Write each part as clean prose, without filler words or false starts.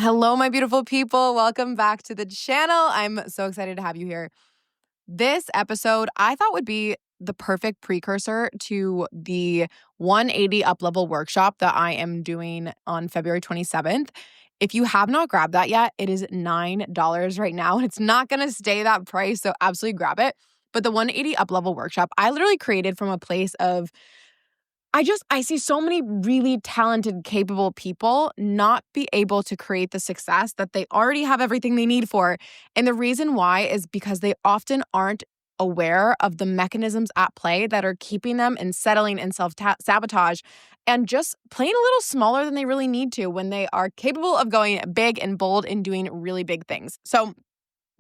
Hello, my beautiful people. Welcome back to the channel. I'm so excited to have you here. This episode I thought would be the perfect precursor to the 180 Up Level workshop that I am doing on February 27th. If you have not grabbed that yet, it is $9 right now, and it's not going to stay that price, so absolutely grab it. But the 180 Up Level workshop, I literally created from a place of I see so many really talented, capable people not be able to create the success that they already have everything they need for. And the reason why is because they often aren't aware of the mechanisms at play that are keeping them in settling and self-sabotage and just playing a little smaller than they really need to when they are capable of going big and bold and doing really big things. So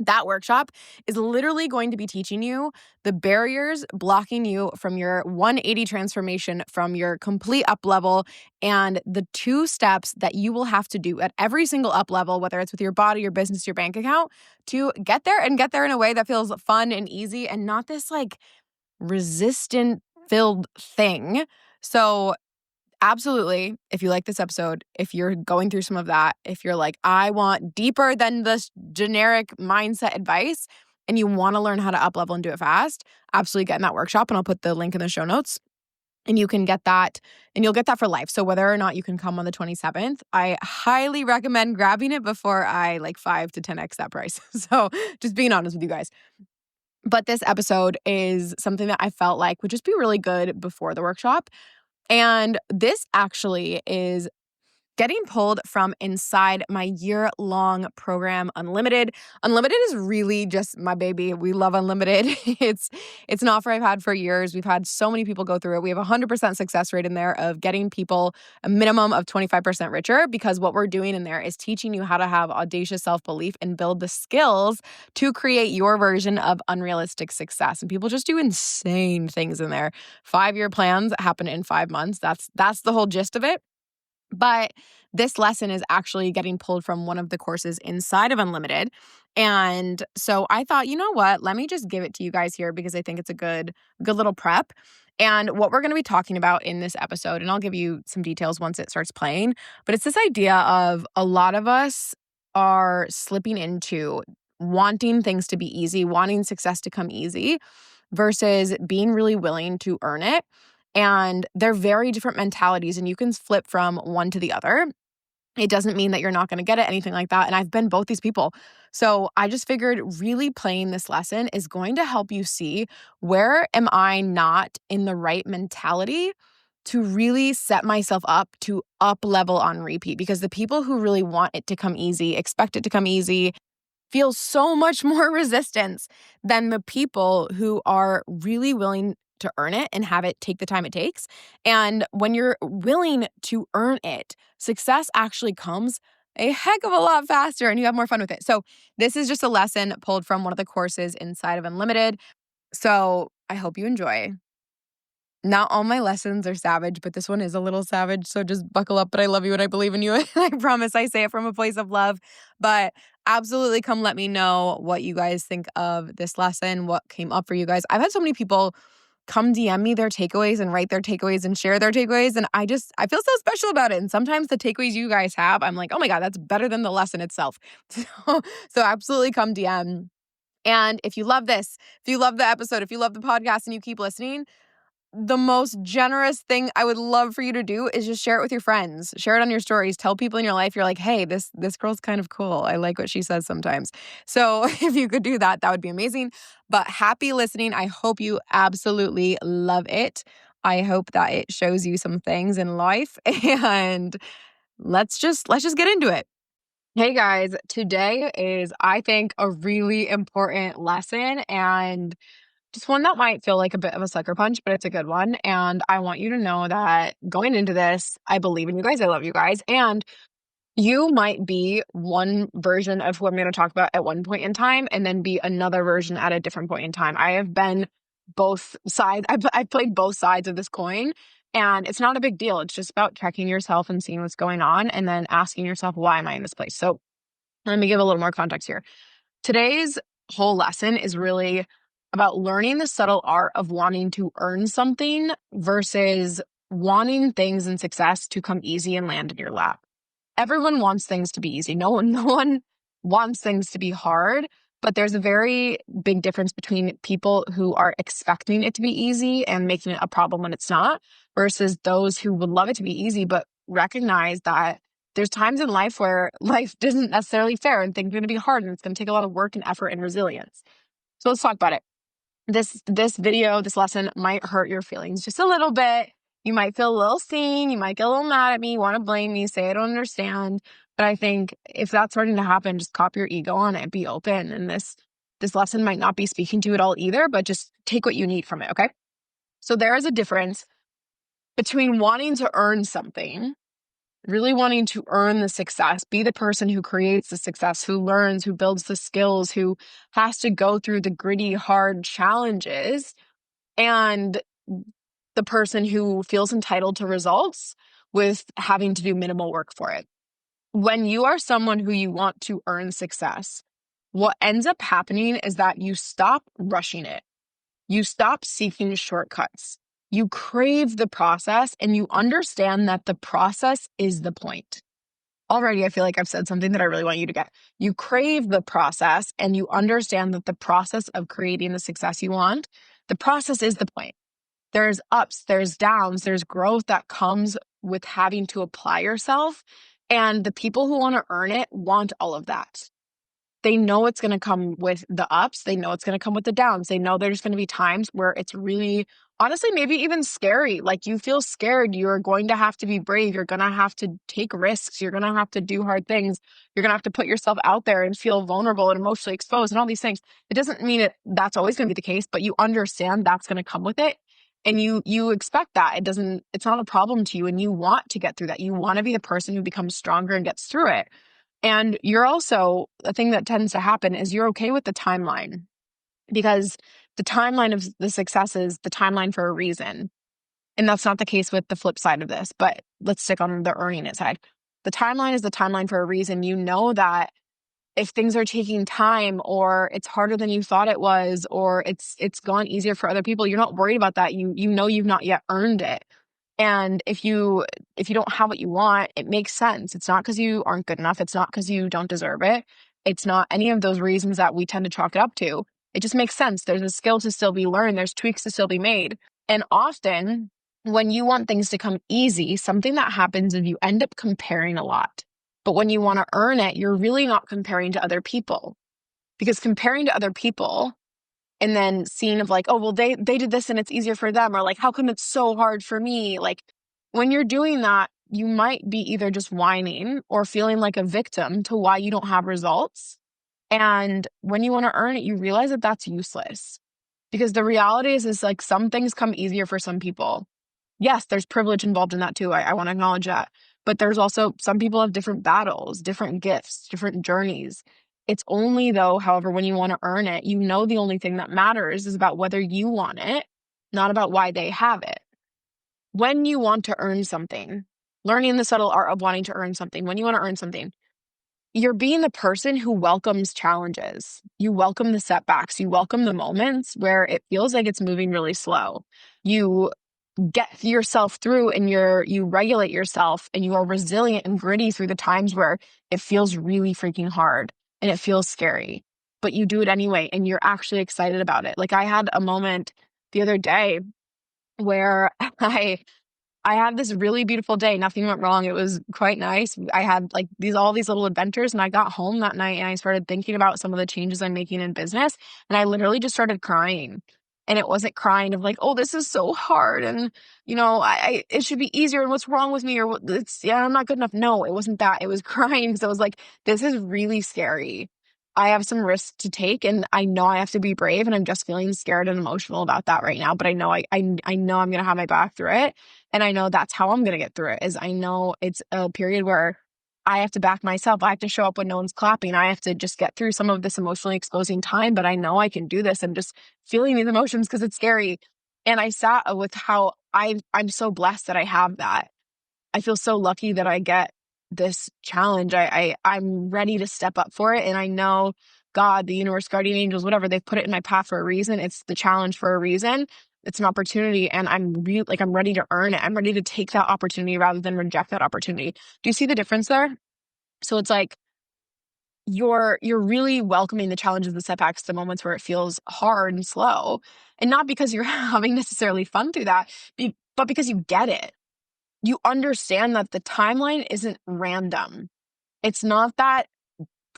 that workshop is literally going to be teaching you the barriers blocking you from your 180 transformation, from your complete up level, and the 2 steps that you will have to do at every single up level, whether it's with your body, your business, your bank account, to get there and get there in a way that feels fun and easy and not this like resistant filled thing. So absolutely, if you like this episode, if you're going through some of that, if you're like, I want deeper than this generic mindset advice and you want to learn how to up level and do it fast, absolutely get in that workshop, and I'll put the link in the show notes. And you can get that, and you'll get that for life. So whether or not you can come on the 27th, I highly recommend grabbing it before I 5 to 10x that price. So just being honest with you guys. But this episode is something that I felt like would just be really good before the workshop. And this actually is getting pulled from inside my year-long program, Unlimited. Unlimited is really just my baby. We love Unlimited. It's an offer I've had for years. We've had so many people go through it. We have a 100% success rate in there of getting people a minimum of 25% richer, because what we're doing in there is teaching you how to have audacious self-belief and build the skills to create your version of unrealistic success. And people just do insane things in there. 5-year plans happen in 5 months. That's the whole gist of it. But this lesson is actually getting pulled from one of the courses inside of Unlimited. And so I thought, you know what? Let me just give it to you guys here because I think it's a good little prep. And what we're going to be talking about in this episode, and I'll give you some details once it starts playing, but it's this idea of a lot of us are slipping into wanting things to be easy, wanting success to come easy versus being really willing to earn it. And they're very different mentalities, and you can flip from one to the other. It doesn't mean that you're not going to get it, anything like that. And I've been both these people. So I just figured really playing this lesson is going to help you see, where am I not in the right mentality to really set myself up to up level on repeat? Because the people who really want it to come easy, expect it to come easy, feel so much more resistance than the people who are really willing to earn it and have it take the time it takes. And when you're willing to earn it, success actually comes a heck of a lot faster and you have more fun with it. So this is just a lesson pulled from one of the courses inside of Unlimited. So I hope you enjoy. Not all my lessons are savage, but this one is a little savage. So just buckle up. But I love you and I believe in you. And I promise I say it from a place of love. But absolutely come let me know what you guys think of this lesson, what came up for you guys. I've had so many people come DM me their takeaways and write their takeaways and share their takeaways. And I feel so special about it. And sometimes the takeaways you guys have, I'm like, oh my God, that's better than the lesson itself. So absolutely come DM. And if you love this, if you love the episode, if you love the podcast and you keep listening, the most generous thing I would love for you to do is just share it with your friends. Share it on your stories. Tell people in your life, you're like, hey, this girl's kind of cool. I like what she says sometimes. So if you could do that, that would be amazing. But happy listening. I hope you absolutely love it. I hope that it shows you some things in life. And let's just get into it. Hey guys, today is, I think, a really important lesson, and just one that might feel like a bit of a sucker punch, but it's a good one. And I want you to know that going into this, I believe in you guys. I love you guys. And you might be one version of who I'm going to talk about at one point in time and then be another version at a different point in time. I have been both sides. I've played both sides of this coin, and it's not a big deal. It's just about checking yourself and seeing what's going on and then asking yourself, why am I in this place? So let me give a little more context here. Today's whole lesson is really about learning the subtle art of wanting to earn something versus wanting things and success to come easy and land in your lap. everyone wants things to be easy. No one wants things to be hard, but there's a very big difference between people who are expecting it to be easy and making it a problem when it's not, versus those who would love it to be easy, but recognize that there's times in life where life isn't necessarily fair and things are going to be hard and it's going to take a lot of work and effort and resilience. So let's talk about it. This lesson might hurt your feelings just a little bit. You might feel a little seen. You might get a little mad at me, want to blame me, say I don't understand. But I think if that's starting to happen, just cop your ego on it, be open. And this lesson might not be speaking to you at all either, but just take what you need from it, okay? So there is a difference between wanting to earn something, really wanting to earn the success, be the person who creates the success, who learns, who builds the skills, who has to go through the gritty, hard challenges, and the person who feels entitled to results with having to do minimal work for it. When you are someone who you want to earn success, what ends up happening is that you stop rushing it. You stop seeking shortcuts. You crave the process and you understand that the process is the point. Already, I feel like I've said something that I really want you to get. You crave the process and you understand that the process of creating the success you want, the process is the point. There's ups, there's downs, there's growth that comes with having to apply yourself. And the people who want to earn it want all of that. They know it's going to come with the ups. They know it's going to come with the downs. They know there's going to be times where it's really, honestly, maybe even scary. Like you feel scared. You're going to have to be brave. You're going to have to take risks. You're going to have to do hard things. You're going to have to put yourself out there and feel vulnerable and emotionally exposed and all these things. It doesn't mean that's always going to be the case, but you understand that's going to come with it. And you expect that. It's not a problem to you. And you want to get through that. You want to be the person who becomes stronger and gets through it. And you're also, a thing that tends to happen is you're okay with the timeline, because the timeline of the success is the timeline for a reason. And that's not the case with the flip side of this, but let's stick on the earning it side. The timeline is the timeline for a reason. You know that if things are taking time or it's harder than you thought it was, or it's gone easier for other people, you're not worried about that. You know you've not yet earned it. And if you don't have what you want, it makes sense. It's not because you aren't good enough. It's not because you don't deserve it. It's not any of those reasons that we tend to chalk it up to. It just makes sense. There's a skill to still be learned. There's tweaks to still be made. And often when you want things to come easy, something that happens is you end up comparing a lot. But when you want to earn it, you're really not comparing to other people, because comparing to other people and then seeing of like, oh, well, they did this and it's easier for them, or like, how come it's so hard for me? Like when you're doing that, you might be either just whining or feeling like a victim to why you don't have results. And when you want to earn it, you realize that that's useless, because the reality is like some things come easier for some people. Yes, there's privilege involved in that too. I want to acknowledge that. But there's also some people have different battles, different gifts, different journeys. It's only though, however, when you want to earn it, you know, the only thing that matters is about whether you want it, not about why they have it. When you want to earn something, learning the subtle art of wanting to earn something, when you want to earn something, you're being the person who welcomes challenges. You welcome the setbacks. You welcome the moments where it feels like it's moving really slow. You get yourself through and you regulate yourself and you are resilient and gritty through the times where it feels really freaking hard and it feels scary, but you do it anyway and you're actually excited about it. Like I had a moment the other day where I had this really beautiful day. Nothing went wrong. It was quite nice. I had like all these little adventures, and I got home that night and I started thinking about some of the changes I'm making in business, and I literally just started crying. And it wasn't crying of like, oh, this is so hard, and it should be easier, and what's wrong with me, or I'm not good enough. No, it wasn't that. It was crying because I was like, this is really scary. I have some risks to take, and I know I have to be brave, and I'm just feeling scared and emotional about that right now. But I know I know I'm gonna have my back through it. And I know that's how I'm going to get through it, is I know it's a period where I have to back myself. I have to show up when no one's clapping. I have to just get through some of this emotionally exposing time, but I know I can do this. I'm just feeling these emotions because it's scary. And I sat with how I'm so blessed that I have that. I feel so lucky that I get this challenge. I'm ready to step up for it. And I know God, the universe, guardian angels, whatever, they've put it in my path for a reason. It's the challenge for a reason. It's an opportunity, and I'm ready to earn it. I'm ready to take that opportunity rather than reject that opportunity. Do you see the difference there? So it's like you're really welcoming the challenges, the setbacks, the moments where it feels hard and slow. And not because you're having necessarily fun through that, but because you get it. You understand that the timeline isn't random. It's not that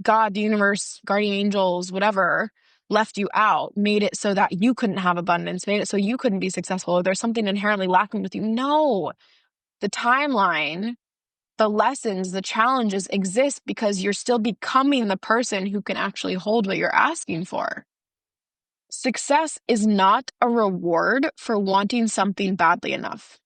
God, the universe, guardian angels, whatever, left you out, made it so that you couldn't have abundance, made it so you couldn't be successful, or there's something inherently lacking with you. No, the timeline, the lessons, the challenges exist because you're still becoming the person who can actually hold what you're asking for. Success is not a reward for wanting something badly enough.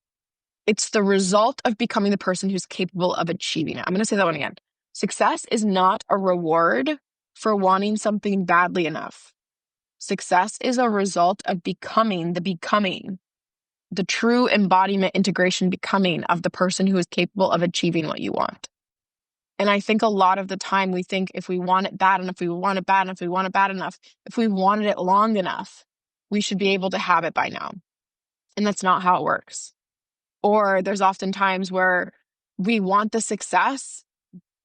It's the result of becoming the person who's capable of achieving it. I'm going to say that one again. Success is not a reward for wanting something badly enough. Success is a result of becoming, the true embodiment, integration, becoming of the person who is capable of achieving what you want. And I think a lot of the time we think if we want it bad enough, we want it bad enough, we want it bad enough, if we wanted it long enough, we should be able to have it by now. And that's not how it works. Or there's often times where we want the success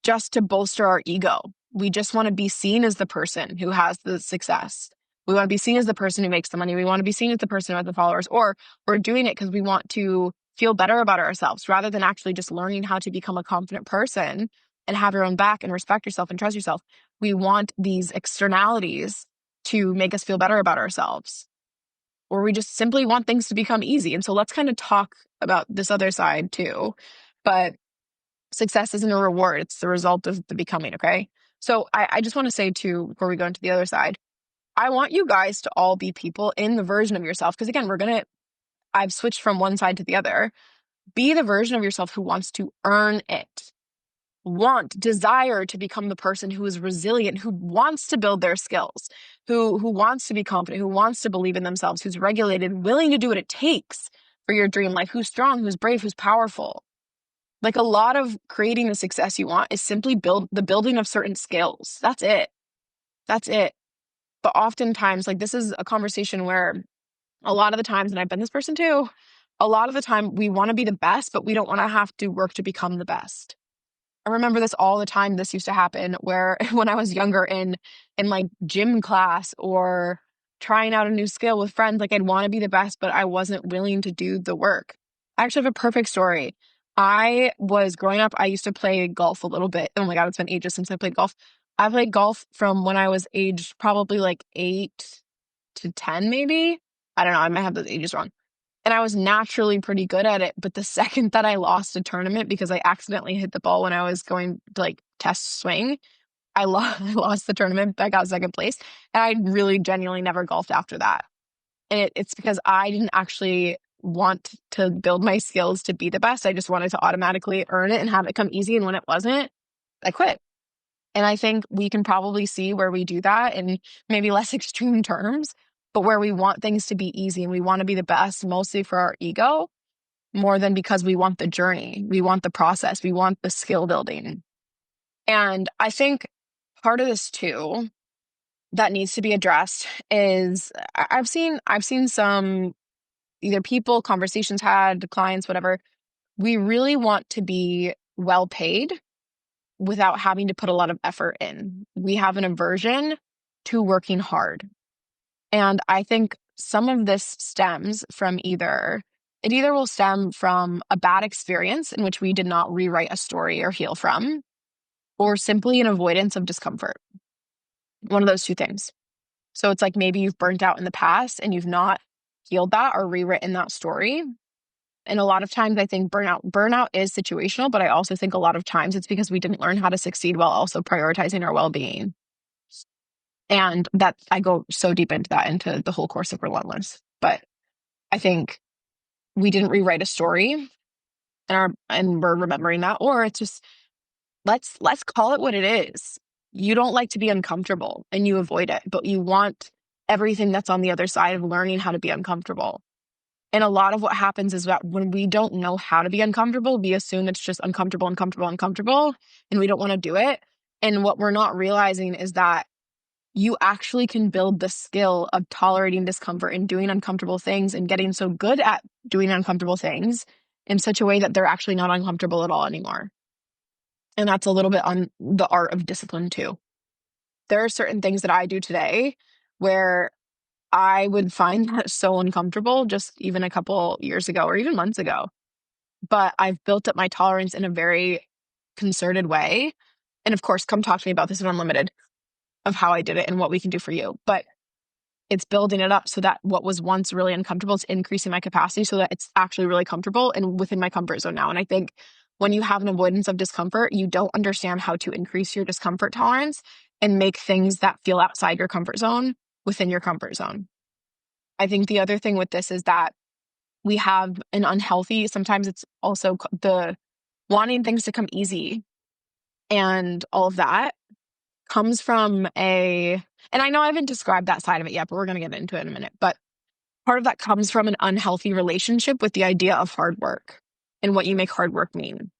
just to bolster our ego. We just want to be seen as the person who has the success. We want to be seen as the person who makes the money. We want to be seen as the person who has the followers. Or we're doing it because we want to feel better about ourselves rather than actually just learning how to become a confident person and have your own back and respect yourself and trust yourself. We want these externalities to make us feel better about ourselves. Or we just simply want things to become easy. And so let's kind of talk about this other side too. But success isn't a reward, it's the result of the becoming, okay? So I just want to say too, before we go into the other side, I want you guys to all be people in the version of yourself. Because again, I've switched from one side to the other. Be the version of yourself who wants to earn it. Desire to become the person who is resilient, who wants to build their skills, who wants to be confident, who wants to believe in themselves, who's regulated, willing to do what it takes for your dream life, who's strong, who's brave, who's powerful. Like a lot of creating the success you want is simply the building of certain skills. That's it. That's it. But oftentimes, like this is a conversation where a lot of the times, and I've been this person too, a lot of the time we want to be the best, but we don't want to have to work to become the best. I remember this all the time. This used to happen where when I was younger in like gym class or trying out a new skill with friends, like I'd want to be the best, but I wasn't willing to do the work. I actually have a perfect story. I was growing up, I used to play golf a little bit. Oh my God, it's been ages since I played golf. I played golf from when I was aged probably like 8 to 10, maybe. I don't know. I might have those ages wrong. And I was naturally pretty good at it. But the second that I lost a tournament because I accidentally hit the ball when I was going to like test swing, I lost the tournament. I got second place. And I really genuinely never golfed after that. And it's because I didn't actually want to build my skills to be the best. I just wanted to automatically earn it and have it come easy. And when it wasn't, I quit. And I think we can probably see where we do that in maybe less extreme terms, but where we want things to be easy and we want to be the best, mostly for our ego, more than because we want the journey. We want the process. We want the skill building. And I think part of this too that needs to be addressed is I've seen some either people, conversations had, clients, whatever. We really want to be well paid without having to put a lot of effort in. We have an aversion to working hard. And I think some of this stems from it either will stem from a bad experience in which we did not rewrite a story or heal from, or simply an avoidance of discomfort. One of those two things. So it's like maybe you've burnt out in the past and you've not healed that or rewritten that story. And a lot of times I think burnout is situational, but I also think a lot of times it's because we didn't learn how to succeed while also prioritizing our well-being. And that I go so deep into that, into the whole course of Relentless. But I think we didn't rewrite a story and we're remembering that, or it's just let's call it what it is. You don't like to be uncomfortable and you avoid it, but you want everything that's on the other side of learning how to be uncomfortable. And a lot of what happens is that when we don't know how to be uncomfortable, we assume it's just uncomfortable, and we don't want to do it. And what we're not realizing is that you actually can build the skill of tolerating discomfort and doing uncomfortable things and getting so good at doing uncomfortable things in such a way that they're actually not uncomfortable at all anymore. And that's a little bit on the art of discipline too. There are certain things that I do today where I would find that so uncomfortable just even a couple years ago or even months ago. But I've built up my tolerance in a very concerted way. And of course, come talk to me about this at Unlimited of how I did it and what we can do for you. But it's building it up so that what was once really uncomfortable is increasing my capacity so that it's actually really comfortable and within my comfort zone now. And I think when you have an avoidance of discomfort, you don't understand how to increase your discomfort tolerance and make things that feel outside your comfort zone within your comfort zone. I think the other thing with this is that we have an unhealthy, sometimes it's also the wanting things to come easy and all of that comes from and I know I haven't described that side of it yet, but we're going to get into it in a minute. But part of that comes from an unhealthy relationship with the idea of hard work and what you make hard work mean.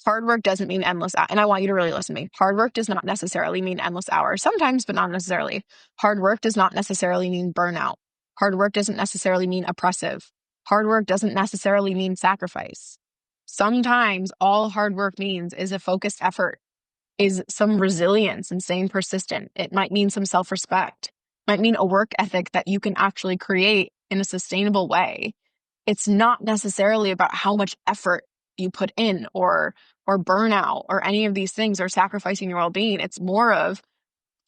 Hard work doesn't mean endless and I want you to really listen to me. Hard work does not necessarily mean endless hours. Sometimes, but not necessarily. Hard work does not necessarily mean burnout. Hard work doesn't necessarily mean oppressive. Hard work doesn't necessarily mean sacrifice. Sometimes all hard work means is a focused effort, is some resilience and staying persistent. It might mean some self-respect, might mean a work ethic that you can actually create in a sustainable way. It's not necessarily about how much effort you put in or burnout or any of these things or sacrificing your well-being. It's more of,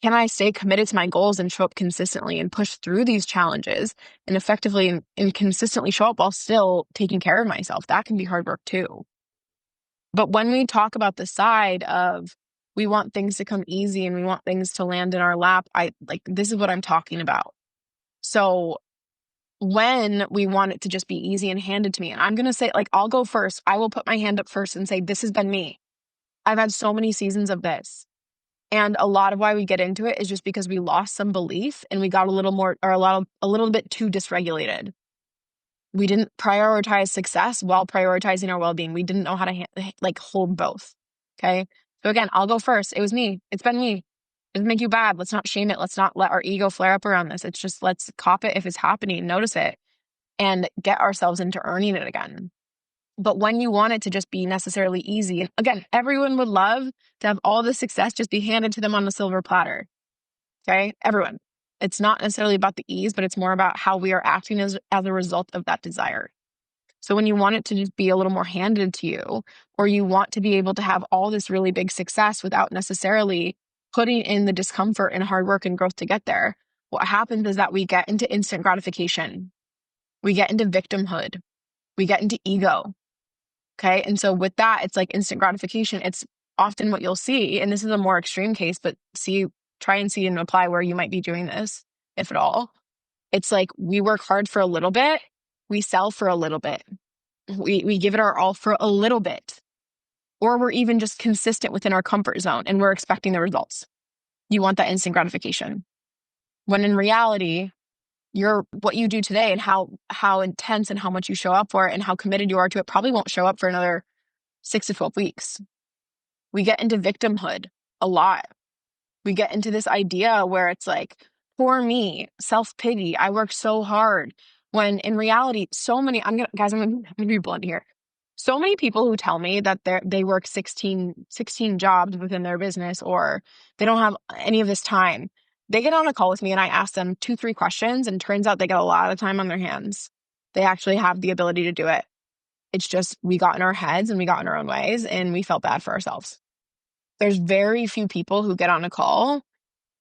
can I stay committed to my goals and show up consistently and push through these challenges and effectively and consistently show up while still taking care of myself? That can be hard work too. But when we talk about the side of we want things to come easy and we want things to land in our lap, this is what I'm talking about. So when we want it to just be easy and handed to me, and I'm going to say, I'll go first. I will put my hand up first and say, this has been me. I've had so many seasons of this. And a lot of why we get into it is just because we lost some belief and we got a little bit too dysregulated. We didn't prioritize success while prioritizing our well-being. We didn't know how to hold both. Okay. So again, I'll go first. It was me. It's been me. It doesn't make you bad. Let's not shame it. Let's not let our ego flare up around this. It's just, let's cop it if it's happening, notice it, and get ourselves into earning it again. But when you want it to just be necessarily easy, and again, everyone would love to have all the success just be handed to them on a silver platter. Okay. Everyone. It's not necessarily about the ease, but it's more about how we are acting as a result of that desire. So when you want it to just be a little more handed to you, or you want to be able to have all this really big success without necessarily putting in the discomfort and hard work and growth to get there, what happens is that we get into instant gratification. We get into victimhood. We get into ego. Okay. And so with that, it's like instant gratification. It's often what you'll see, and this is a more extreme case, but try and see and apply where you might be doing this, if at all. It's like we work hard for a little bit, we sell for a little bit, we give it our all for a little bit, or we're even just consistent within our comfort zone and we're expecting the results. You want that instant gratification. When in reality, what you do today and how intense and how much you show up for it and how committed you are to it probably won't show up for another 6 to 12 weeks. We get into victimhood a lot. We get into this idea where it's like, poor me, self-pity, I worked so hard. When in reality, I'm gonna be blunt here. So many people who tell me that they work 16 jobs within their business, or they don't have any of this time. They get on a call with me and I ask them 2-3 questions, and turns out they got a lot of time on their hands. They actually have the ability to do it. It's just we got in our heads and we got in our own ways and we felt bad for ourselves. There's very few people who get on a call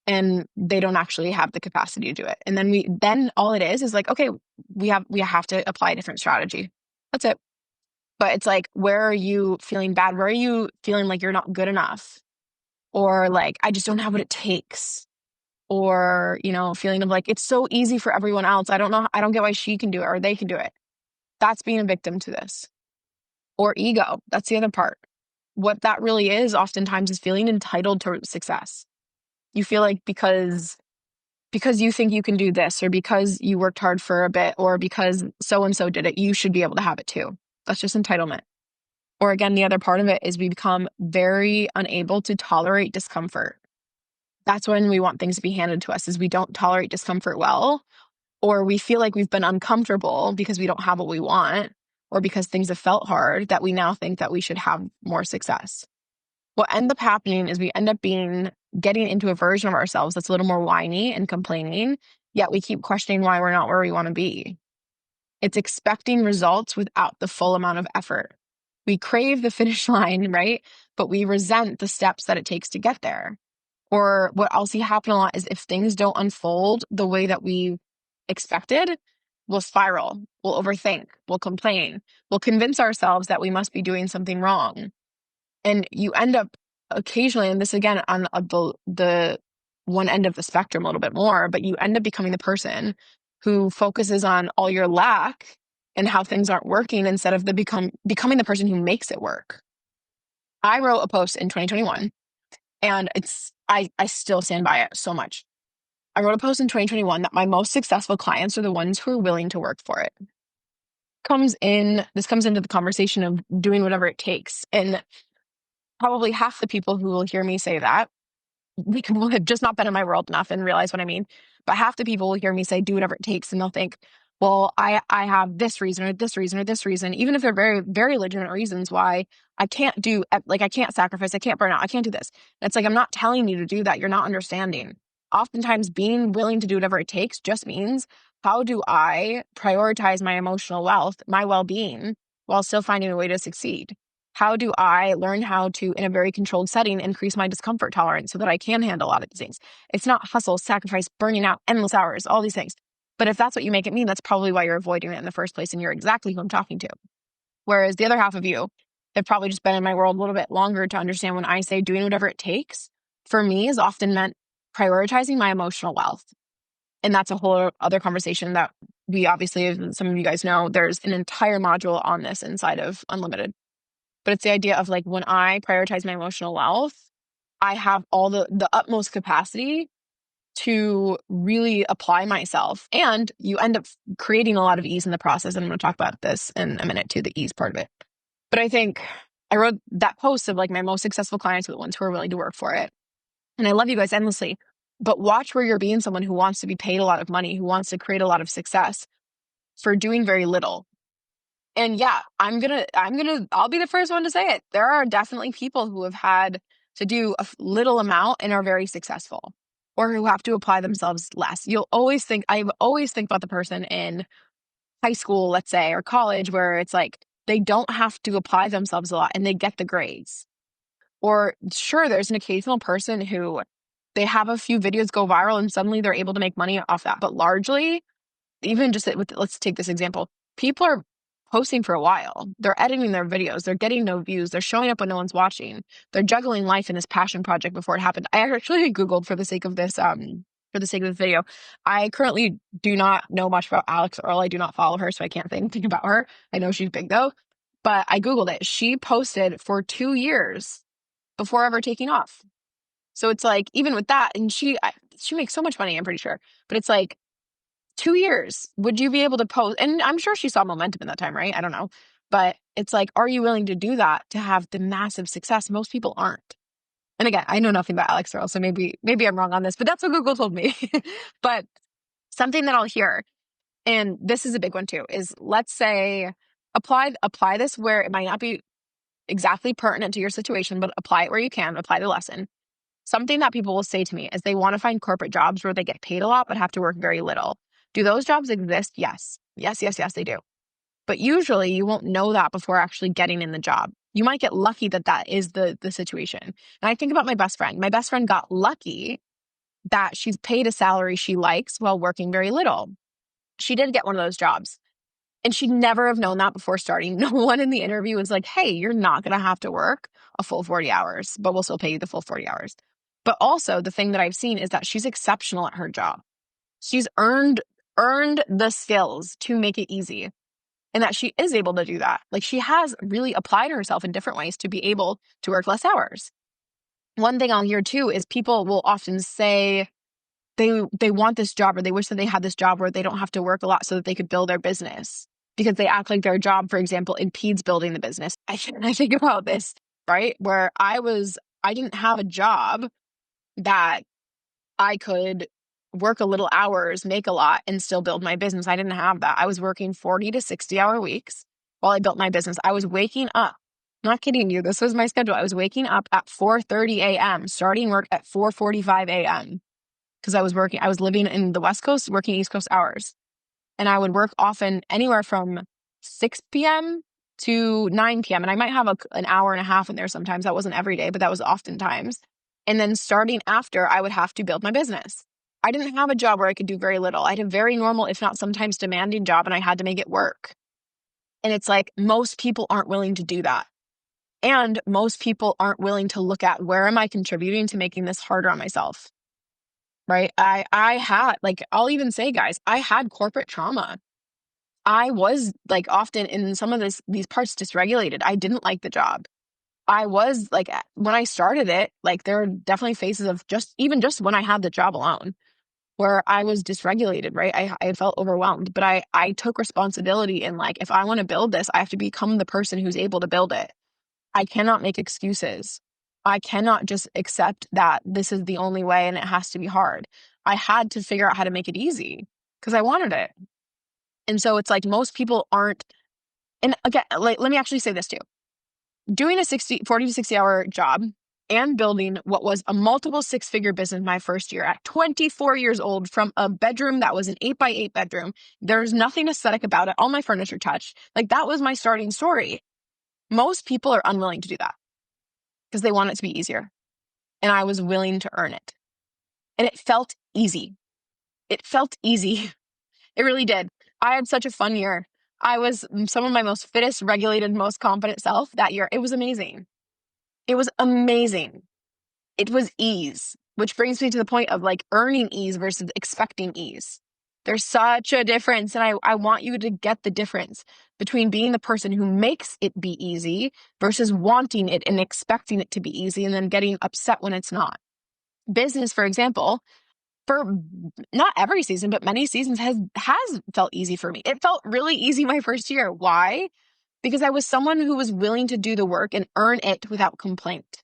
and they don't actually have the capacity to do it. And then all it is like, okay, we have to apply a different strategy. That's it. But it's like, where are you feeling bad? Where are you feeling like you're not good enough? Or like, I just don't have what it takes. Or, feeling of like, it's so easy for everyone else. I don't get why she can do it or they can do it. That's being a victim to this. Or ego. That's the other part. What that really is oftentimes is feeling entitled to success. You feel like because you think you can do this, or because you worked hard for a bit, or because so-and-so did it, you should be able to have it too. That's just entitlement. Or again, the other part of it is we become very unable to tolerate discomfort. That's when we want things to be handed to us, is we don't tolerate discomfort well, or we feel like we've been uncomfortable because we don't have what we want, or because things have felt hard, that we now think that we should have more success. what ends up happening is we end up getting into a version of ourselves that's a little more whiny and complaining, yet we keep questioning why we're not where we want to be. It's expecting results without the full amount of effort. We crave the finish line, right? But we resent the steps that it takes to get there. Or what I'll see happen a lot is if things don't unfold the way that we expected, we'll spiral, we'll overthink, we'll complain, we'll convince ourselves that we must be doing something wrong. And you end up occasionally, and this again on the one end of the spectrum a little bit more, but you end up becoming the person who focuses on all your lack and how things aren't working instead of becoming the person who makes it work. I wrote a post in 2021 and I still stand by it so much. I wrote a post in 2021 that my most successful clients are the ones who are willing to work for it. This comes into the conversation of doing whatever it takes. And probably half the people who will hear me say that will have just not been in my world enough and realize what I mean. But half the people will hear me say, do whatever it takes. And they'll think, well, I have this reason or this reason or this reason, even if they're very, very legitimate reasons why I can't do, like, I can't sacrifice, I can't burn out, I can't do this. And it's like, I'm not telling you to do that. You're not understanding. Oftentimes being willing to do whatever it takes just means, how do I prioritize my emotional wealth, my well-being, while still finding a way to succeed? How do I learn how to, in a very controlled setting, increase my discomfort tolerance so that I can handle a lot of these things? It's not hustle, sacrifice, burning out, endless hours, all these things. But if that's what you make it mean, that's probably why you're avoiding it in the first place, and you're exactly who I'm talking to. Whereas the other half of you have probably just been in my world a little bit longer to understand when I say doing whatever it takes, for me is often meant prioritizing my emotional wealth. And that's a whole other conversation that we obviously, as some of you guys know, there's an entire module on this inside of Unlimited. But it's the idea of like, when I prioritize my emotional wealth, I have all the utmost capacity to really apply myself. And you end up creating a lot of ease in the process. And I'm going to talk about this in a minute too, the ease part of it. But I think I wrote that post of like, my most successful clients are the ones who are willing to work for it. And I love you guys endlessly. But watch where you're being someone who wants to be paid a lot of money, who wants to create a lot of success for doing very little. And yeah, I'll be the first one to say it. There are definitely people who have had to do a little amount and are very successful, or who have to apply themselves less. I always think about the person in high school, let's say, or college, where it's like, they don't have to apply themselves a lot and they get the grades. Or sure, there's an occasional person who they have a few videos go viral and suddenly they're able to make money off that. But largely, even just let's take this example. People are posting for a while. They're editing their videos. They're getting no views. They're showing up when no one's watching. They're juggling life in this passion project before it happened. I actually Googled for the sake of this, video. I currently do not know much about Alex Earl. I do not follow her, so I can't say anything about her. I know she's big though, but I Googled it. She posted for 2 years before ever taking off. So it's like, even with that, and she makes so much money, I'm pretty sure. But it's like, 2 years, would you be able to post? And I'm sure she saw momentum in that time, right? I don't know. But it's like, are you willing to do that to have the massive success? Most people aren't. And again, I know nothing about Alex Earl, so maybe I'm wrong on this, but that's what Google told me. But something that I'll hear, and this is a big one too, is, let's say, apply this where it might not be exactly pertinent to your situation, but apply it where you can, apply the lesson. Something that people will say to me is they want to find corporate jobs where they get paid a lot but have to work very little. Do those jobs exist? Yes. Yes, they do. But usually you won't know that before actually getting in the job. You might get lucky that is the situation. And I think about my best friend. My best friend got lucky that she's paid a salary she likes while working very little. She did get one of those jobs. And she'd never have known that before starting. No one in the interview was like, hey, you're not going to have to work a full 40 hours, but we'll still pay you the full 40 hours. But also, the thing that I've seen is that she's exceptional at her job. She's earned the skills to make it easy, and that she is able to do that. Like, she has really applied herself in different ways to be able to work less hours. One thing I'll hear too is people will often say they want this job, or they wish that they had this job where they don't have to work a lot so that they could build their business, because they act like their job, for example, impedes building the business. I think about this, right? Where I didn't have a job that I could work a little hours, make a lot, and still build my business. I didn't have that. I was working 40 to 60 hour weeks while I built my business. I was waking up Not kidding you. This was my schedule. I was waking up at 4:30 a.m., starting work at 4:45 a.m. because I was living in the West Coast, working East Coast hours. And I would work often anywhere from 6 p.m. to 9 p.m. And I might have an hour and a half in there sometimes. That wasn't every day, but that was oftentimes. And then starting after, I would have to build my business. I didn't have a job where I could do very little. I had a very normal, if not sometimes demanding job, and I had to make it work. And it's like most people aren't willing to do that. And most people aren't willing to look at where am I contributing to making this harder on myself, right? I had, like, I'll even say, guys, I had corporate trauma. I was like often in some of these parts dysregulated. I didn't like the job. I was like, when I started it, like there were definitely phases of just when I had the job alone where I was dysregulated, right? I felt overwhelmed, but I took responsibility in like, if I want to build this, I have to become the person who's able to build it. I cannot make excuses. I cannot just accept that this is the only way and it has to be hard. I had to figure out how to make it easy because I wanted it. And so it's like most people aren't, and again, like, let me actually say this too. Doing a 40 to 60 hour job and building what was a multiple six-figure business my first year at 24 years old from a bedroom that was an 8x8 bedroom. There's nothing aesthetic about it. All my furniture touched. Like that was my starting story. Most people are unwilling to do that because they want it to be easier. And I was willing to earn it. And it felt easy. It felt easy. It really did. I had such a fun year. I was some of my most fittest, regulated, most confident self that year. It was amazing. It was amazing. It was ease, which brings me to the point of like earning ease versus expecting ease. There's such a difference. And I want you to get the difference between being the person who makes it be easy versus wanting it and expecting it to be easy and then getting upset when it's not. Business, for example, for not every season, but many seasons has felt easy for me. It felt really easy my first year. Why? Because I was someone who was willing to do the work and earn it without complaint.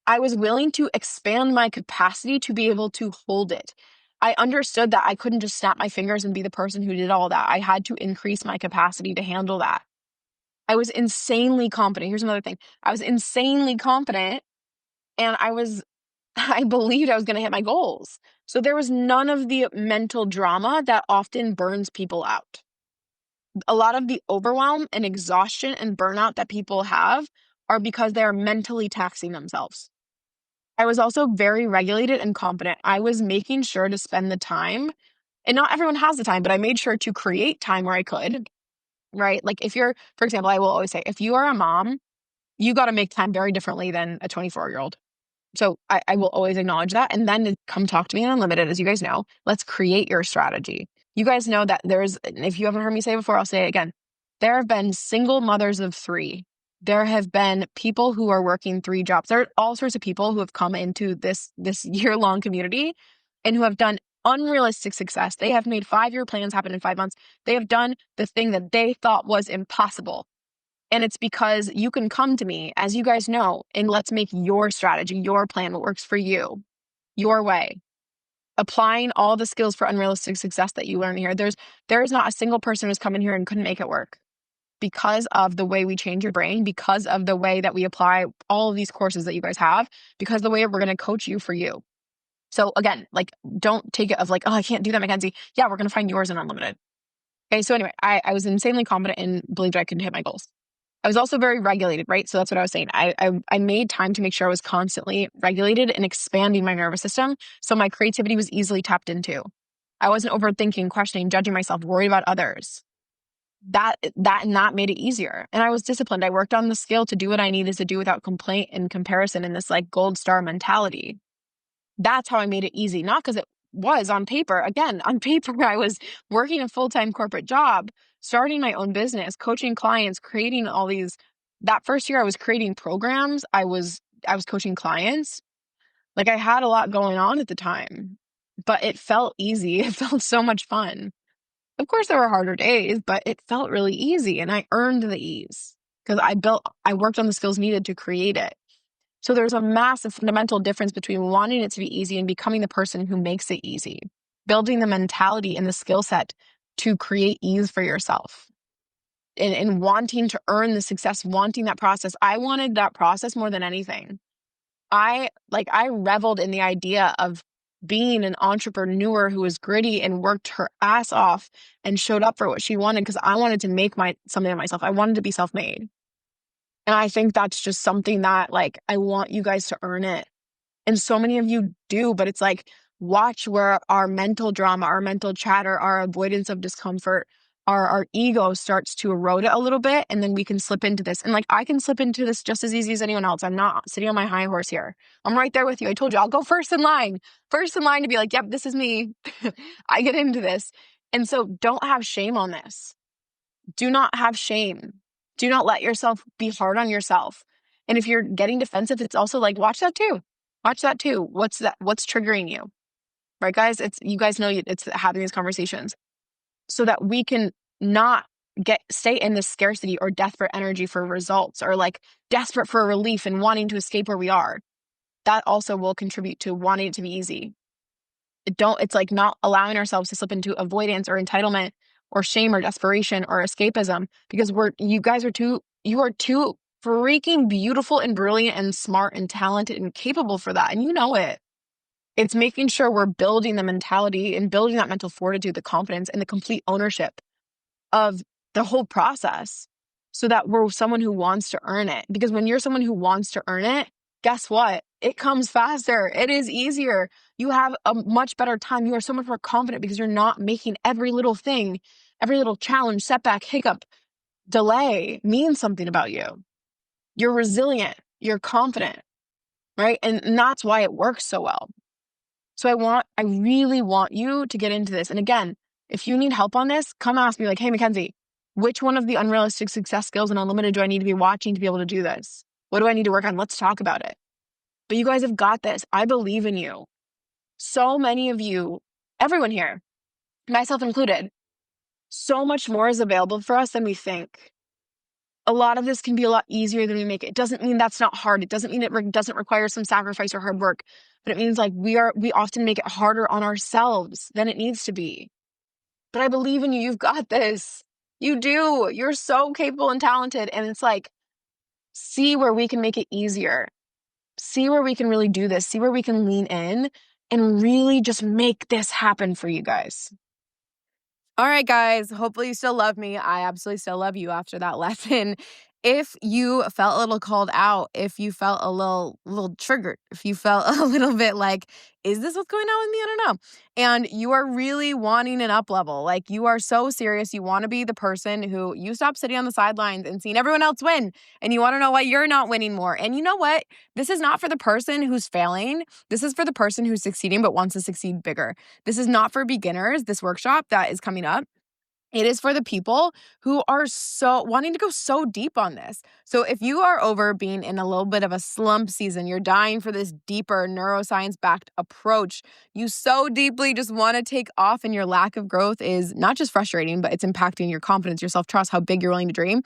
I was willing to expand my capacity to be able to hold it. I understood that I couldn't just snap my fingers and be the person who did all that. I had to increase my capacity to handle that. I was insanely confident. Here's another thing. I was insanely confident and I believed I was going to hit my goals. So there was none of the mental drama that often burns people out. A lot of the overwhelm and exhaustion and burnout that people have are because they're mentally taxing themselves. I was also very regulated and confident. I was making sure to spend the time, and not everyone has the time, but I made sure to create time where I could, right? Like if you're, for example, I will always say, if you are a mom, you got to make time very differently than a 24-year-old. So I will always acknowledge that. And then come talk to me in Unlimited, as you guys know. Let's create your strategy. You guys know that if you haven't heard me say it before, I'll say it again. There have been single mothers of 3. There have been people who are working 3 jobs. There are all sorts of people who have come into this year-long community and who have done unrealistic success. They have made 5-year plans happen in 5 months. They have done the thing that they thought was impossible. And it's because you can come to me, as you guys know, and let's make your strategy, your plan, what works for you, your way. Applying all the skills for unrealistic success that you learn here. There is not a single person who's come in here and couldn't make it work because of the way we change your brain, because of the way that we apply all of these courses that you guys have, because of the way we're going to coach you for you. So again, like, don't take it of like, oh, I can't do that, Mackenzie. Yeah, we're going to find yours in Unlimited. Okay, so anyway, I was insanely confident and believed I could hit my goals. I was also very regulated, right? So that's what I was saying. I made time to make sure I was constantly regulated and expanding my nervous system so my creativity was easily tapped into. I wasn't overthinking, questioning, judging myself, worried about others. That made it easier. And I was disciplined. I worked on the skill to do what I needed to do without complaint and comparison in this like gold star mentality. That's how I made it easy. Not because it was on paper. Again, on paper, I was working a full-time corporate job, starting my own business, coaching clients, creating all these. That first year I was creating programs. I was coaching clients. Like I had a lot going on at the time, but it felt easy. It felt so much fun. Of course, there were harder days, but it felt really easy and I earned the ease because I worked on the skills needed to create it. So there's a massive fundamental difference between wanting it to be easy and becoming the person who makes it easy, building the mentality and the skill set to create ease for yourself. and wanting to earn the success, wanting that process. I wanted that process more than anything. I reveled in the idea of being an entrepreneur who was gritty and worked her ass off and showed up for what she wanted, because I wanted to make something of myself. I wanted to be self-made. And I think that's just something that I want you guys to earn it. And so many of you do, but it's watch where our mental drama, our mental chatter, our avoidance of discomfort, our ego starts to erode it a little bit, and then we can slip into this. And I can slip into this just as easy as anyone else. I'm not sitting on my high horse here. I'm right there with you. I told you I'll go first in line to be like, yep, this is me. I get into this. And so don't have shame on this. Do not have shame. Do not let yourself be hard on yourself. And if you're getting defensive, it's also watch that too. Watch that too. What's triggering you? Right, guys? You guys know it's having these conversations so that we can not stay in this scarcity or desperate energy for results, or desperate for relief and wanting to escape where we are. That also will contribute to wanting it to be easy. It's not allowing ourselves to slip into avoidance or entitlement or shame or desperation or escapism, because you are too freaking beautiful and brilliant and smart and talented and capable for that. And you know it. It's making sure we're building the mentality and building that mental fortitude, the confidence, and the complete ownership of the whole process, so that we're someone who wants to earn it. Because when you're someone who wants to earn it, guess what? It comes faster. It is easier. You have a much better time. You are so much more confident because you're not making every little thing, every little challenge, setback, hiccup, delay mean something about you. You're resilient. You're confident, right? And that's why it works so well. So I really want you to get into this. And again, if you need help on this, come ask me hey, Mackenzie, which one of the unrealistic success skills and unlimited do I need to be watching to be able to do this? What do I need to work on? Let's talk about it. But you guys have got this. I believe in you. So many of you, everyone here, myself included, so much more is available for us than we think. A lot of this can be a lot easier than we make it. It doesn't mean that's not hard. It doesn't mean it doesn't require some sacrifice or hard work, but it means we often make it harder on ourselves than it needs to be. But I believe in you. You've got this. You do. You're so capable and talented. And it's see where we can make it easier. See where we can really do this. See where we can lean in and really just make this happen for you guys. All right, guys. Hopefully you still love me. I absolutely still love you after that lesson. If you felt a little called out, if you felt a little triggered, if you felt a little bit is this what's going on with me? I don't know. And you are really wanting an up level. You are so serious. You want to be the person who you stop sitting on the sidelines and seeing everyone else win. And you want to know why you're not winning more. And you know what? This is not for the person who's failing. This is for the person who's succeeding but wants to succeed bigger. This is not for beginners, this workshop that is coming up. It is for the people who are so wanting to go so deep on this. So if you are over being in a little bit of a slump season, you're dying for this deeper neuroscience-backed approach, you so deeply just want to take off, and your lack of growth is not just frustrating, but it's impacting your confidence, your self-trust, how big you're willing to dream.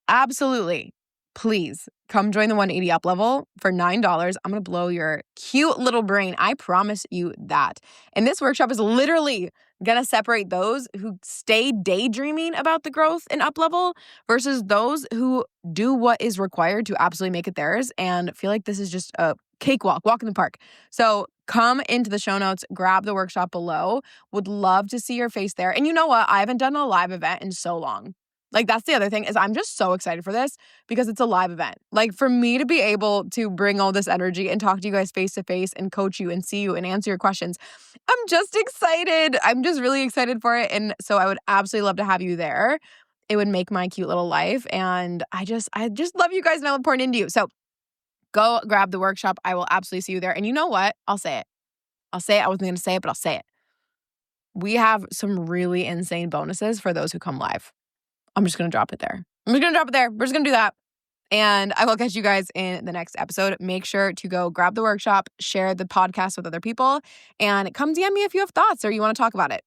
Absolutely. Please come join the 180 Up Level for $9. I'm going to blow your cute little brain. I promise you that. And this workshop is literally going to separate those who stay daydreaming about the growth and up level versus those who do what is required to absolutely make it theirs and feel like this is just a cakewalk, walk in the park. So come into the show notes, grab the workshop below. Would love to see your face there. And you know what? I haven't done a live event in so long. That's the other thing is I'm just so excited for this because it's a live event. For me to be able to bring all this energy and talk to you guys face to face and coach you and see you and answer your questions, I'm just excited. I'm just really excited for it. And so I would absolutely love to have you there. It would make my cute little life. And I just love you guys and I love pouring into you. So go grab the workshop. I will absolutely see you there. And you know what? I'll say it. I wasn't going to say it, but I'll say it. We have some really insane bonuses for those who come live. I'm just going to drop it there. We're just going to do that. And I will catch you guys in the next episode. Make sure to go grab the workshop, share the podcast with other people, and come DM me if you have thoughts or you want to talk about it.